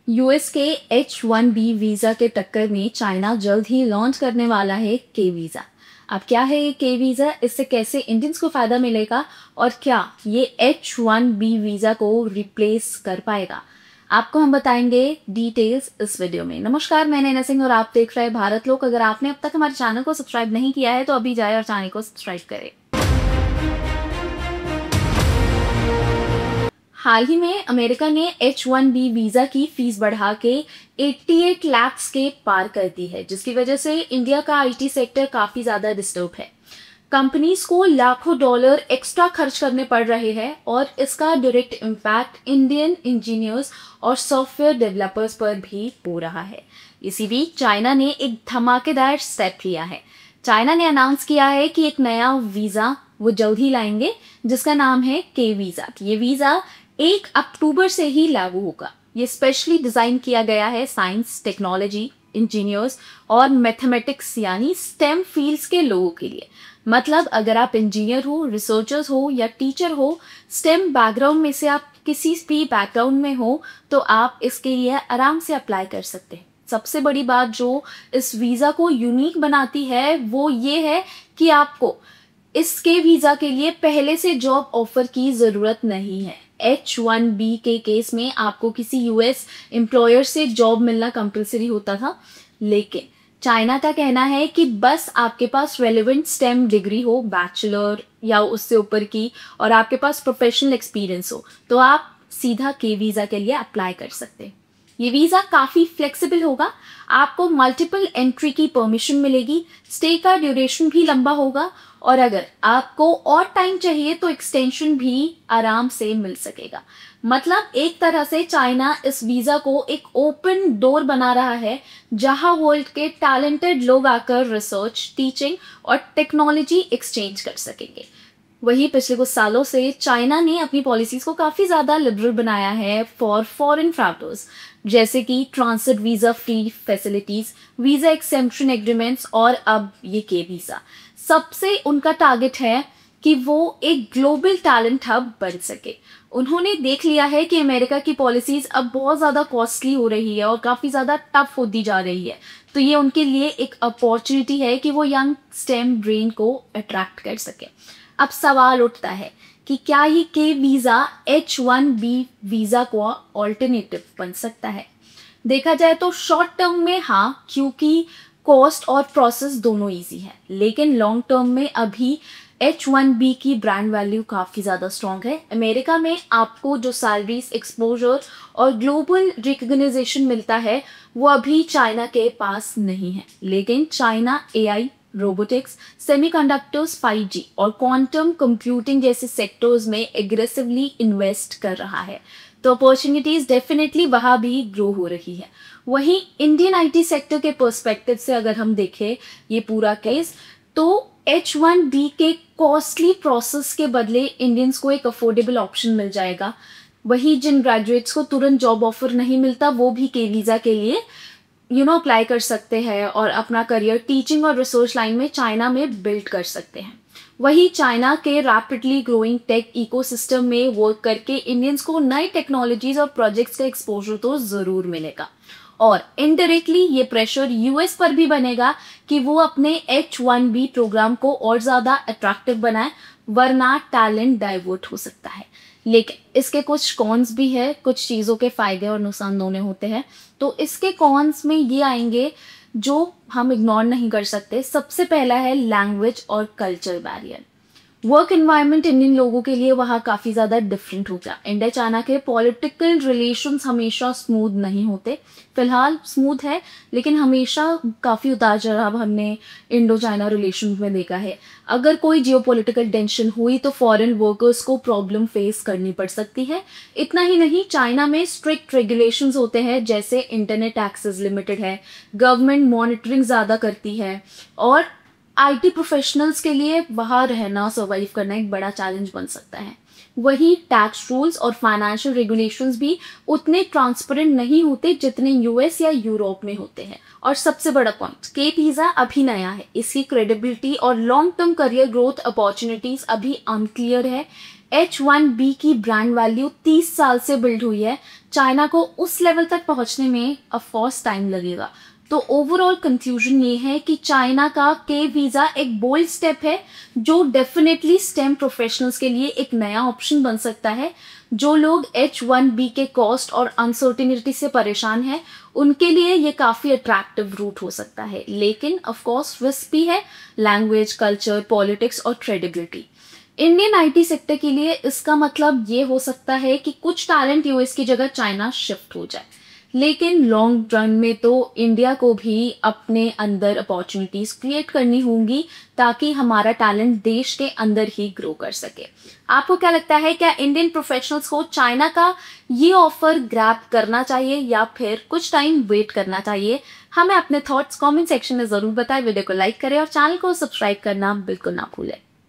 US के H-1B visa के टक्कर में चाइना जल्द ही लॉन्च करने वाला है के वीज़ा। अब क्या है ये के वीज़ा, इससे कैसे इंडियंस को फ़ायदा मिलेगा और क्या ये H-1B वीज़ा को रिप्लेस कर पाएगा, आपको हम बताएंगे डिटेल्स इस वीडियो में। नमस्कार, मैं नैना सिंह और आप देख रहे हैं भारत लोक। अगर आपने अब तक हमारे चैनल को सब्सक्राइब नहीं किया है तो अभी जाए और चैनल को सब्सक्राइब करें। हाल ही में अमेरिका ने H-1B वीज़ा की फीस बढ़ा के 88 लाख के पार कर दी है, जिसकी वजह से इंडिया का आईटी सेक्टर काफ़ी ज़्यादा डिस्टर्ब है। कंपनीज को लाखों डॉलर एक्स्ट्रा खर्च करने पड़ रहे हैं और इसका डायरेक्ट इम्पैक्ट इंडियन इंजीनियर्स और सॉफ्टवेयर डेवलपर्स पर भी हो रहा है। इसी बीच चाइना ने एक धमाकेदार स्टेप लिया है। चाइना ने अनाउंस किया है कि एक नया वीज़ा वो जल्द ही लाएंगे, जिसका नाम है के वीज़ा। ये वीज़ा 1 अक्टूबर से ही लागू होगा। ये स्पेशली डिज़ाइन किया गया है साइंस, टेक्नोलॉजी, इंजीनियर्स और मैथमेटिक्स यानी स्टेम फील्ड्स के लोगों के लिए। मतलब अगर आप इंजीनियर हो, रिसर्चर्स हो या टीचर हो, स्टेम बैकग्राउंड में से आप किसी भी बैकग्राउंड में हो तो आप इसके लिए आराम से अप्लाई कर सकते हैं। सबसे बड़ी बात जो इस वीज़ा को यूनिक बनाती है वो ये है कि आपको इसके वीज़ा के लिए पहले से जॉब ऑफर की ज़रूरत नहीं है। H-1B के केस में आपको किसी यूएस एम्प्लॉयर से जॉब मिलना कंपलसरी होता था, लेकिन चाइना का कहना है कि बस आपके पास रेलेवेंट स्टेम डिग्री हो, बैचलर या उससे ऊपर की, और आपके पास प्रोफेशनल एक्सपीरियंस हो तो आप सीधा के वीज़ा के लिए अप्लाई कर सकते हैं। ये वीज़ा काफ़ी फ्लेक्सिबल होगा, आपको मल्टीपल एंट्री की परमिशन मिलेगी, स्टे का ड्यूरेशन भी लंबा होगा और अगर आपको और टाइम चाहिए तो एक्सटेंशन भी आराम से मिल सकेगा। मतलब एक तरह से चाइना इस वीज़ा को एक ओपन डोर बना रहा है जहां वर्ल्ड के टैलेंटेड लोग आकर रिसर्च, टीचिंग और टेक्नोलॉजी एक्सचेंज कर सकेंगे। वहीं पिछले कुछ सालों से चाइना ने अपनी पॉलिसीज को काफ़ी ज़्यादा लिबरल बनाया है फॉर फॉरेन ट्रैवलर्स, जैसे कि transit visa free facilities, visa exemption agreements और अब ये के वीज़ा। सबसे उनका टारगेट है कि वो एक ग्लोबल टैलेंट हब बन सके। उन्होंने देख लिया है कि अमेरिका की पॉलिसीज़ अब बहुत ज़्यादा कॉस्टली हो रही है और काफ़ी ज़्यादा टफ होती जा रही है, तो ये उनके लिए एक अपॉर्चुनिटी है कि वो यंग स्टेम ब्रेन को अट्रैक्ट कर सके। अब सवाल उठता है कि क्या ये के वीज़ा H-1B वीज़ा को ऑल्टरनेटिव बन सकता है। देखा जाए तो शॉर्ट टर्म में हाँ, क्योंकि कॉस्ट और प्रोसेस दोनों इजी है, लेकिन लॉन्ग टर्म में अभी H-1B की ब्रांड वैल्यू काफ़ी ज़्यादा स्ट्रॉन्ग है। अमेरिका में आपको जो सैलरीज, एक्सपोजर और ग्लोबल रिकग्नाइजेशन मिलता है वो अभी चाइना के पास नहीं है, लेकिन China AI, robotics, semiconductors, 5G और क्वांटम कंप्यूटिंग जैसे सेक्टर्स में एग्रेसिवली इन्वेस्ट कर रहा है, तो अपॉर्चुनिटीज़ डेफिनेटली वहाँ भी ग्रो हो रही है। वहीं इंडियन आईटी सेक्टर के पर्सपेक्टिव से अगर हम देखें ये पूरा केस, तो H-1B के कॉस्टली प्रोसेस के बदले इंडियंस को एक अफोर्डेबल ऑप्शन मिल जाएगा। वहीं जिन ग्रेजुएट्स को तुरंत जॉब ऑफर नहीं मिलता वो भी के वीज़ा के लिए अप्लाई कर सकते हैं और अपना करियर टीचिंग और रिसर्च लाइन में चाइना में बिल्ड कर सकते हैं। वही चाइना के रैपिडली ग्रोइंग टेक इकोसिस्टम में वर्क करके इंडियंस को नई टेक्नोलॉजीज और प्रोजेक्ट्स का एक्सपोजर तो ज़रूर मिलेगा और इनडायरेक्टली ये प्रेशर यूएस पर भी बनेगा कि वो अपने H-1B प्रोग्राम को और ज़्यादा अट्रैक्टिव बनाए, वरना टैलेंट डाइवर्ट हो सकता है। लेकिन इसके कुछ कॉन्स भी है, कुछ चीज़ों के फ़ायदे और नुकसान दोनों होते हैं। तो इसके कॉन्स में ये आएंगे जो हम इग्नोर नहीं कर सकते। सबसे पहला है लैंग्वेज और culture barrier. Work environment Indian लोगों के लिए वहाँ काफ़ी ज़्यादा डिफरेंट होगा। इंडिया चाइना के पॉलिटिकल रिलेशंस हमेशा स्मूथ नहीं होते, फिलहाल स्मूथ है लेकिन हमेशा काफ़ी उतार चढ़ाव हमने इंडो चाइना रिलेशन में देखा है। अगर कोई जियोपॉलिटिकल टेंशन हुई तो फॉरेन वर्कर्स को प्रॉब्लम फेस करनी पड़ सकती है। इतना ही नहीं, चाइना में स्ट्रिक्ट रेगुलेशंस होते हैं, जैसे इंटरनेट एक्सेस लिमिटेड है, गवर्नमेंट मॉनिटरिंग ज़्यादा करती है और आईटी प्रोफेशनल्स के लिए वहाँ रहना, सर्वाइव करना एक बड़ा चैलेंज बन सकता है। वहीं टैक्स रूल्स और फाइनेंशियल रेगुलेशंस भी उतने ट्रांसपेरेंट नहीं होते जितने यूएस या यूरोप में होते हैं। और सबसे बड़ा पॉइंट, के वीज़ा अभी नया है, इसकी क्रेडिबिलिटी और long term career growth opportunities अभी अनक्लियर है। H1B की ब्रांड वैल्यू 30 साल से बिल्ड हुई है। चाइना को उस लेवल तक पहुंचने में ऑफ कोर्स टाइम लगेगा। तो ओवरऑल कंक्लूजन ये है कि चाइना का के वीज़ा एक बोल्ड स्टेप है जो डेफिनेटली स्टेम प्रोफेशनल्स के लिए एक नया ऑप्शन बन सकता है। जो लोग H1B के कॉस्ट और अनसर्टिनिटी से परेशान हैं उनके लिए ये काफ़ी अट्रैक्टिव रूट हो सकता है, लेकिन ऑफ कोर्स रिस्क भी है, लैंग्वेज, कल्चर, पॉलिटिक्स और क्रेडिबिलिटी। इंडियन आईटी सेक्टर के लिए इसका मतलब ये हो सकता है कि कुछ टैलेंट यूएस की जगह चाइना शिफ्ट हो जाए, लेकिन लॉन्ग रन में तो इंडिया को भी अपने अंदर अपॉर्चुनिटीज क्रिएट करनी होंगी ताकि हमारा टैलेंट देश के अंदर ही ग्रो कर सके। आपको क्या लगता है, क्या इंडियन प्रोफेशनल्स को चाइना का ये ऑफर ग्रैब करना चाहिए या फिर कुछ टाइम वेट करना चाहिए? हमें अपने थॉट्स कमेंट सेक्शन में ज़रूर बताएं। वीडियो को लाइक करें और चैनल को सब्सक्राइब करना बिल्कुल ना भूलें।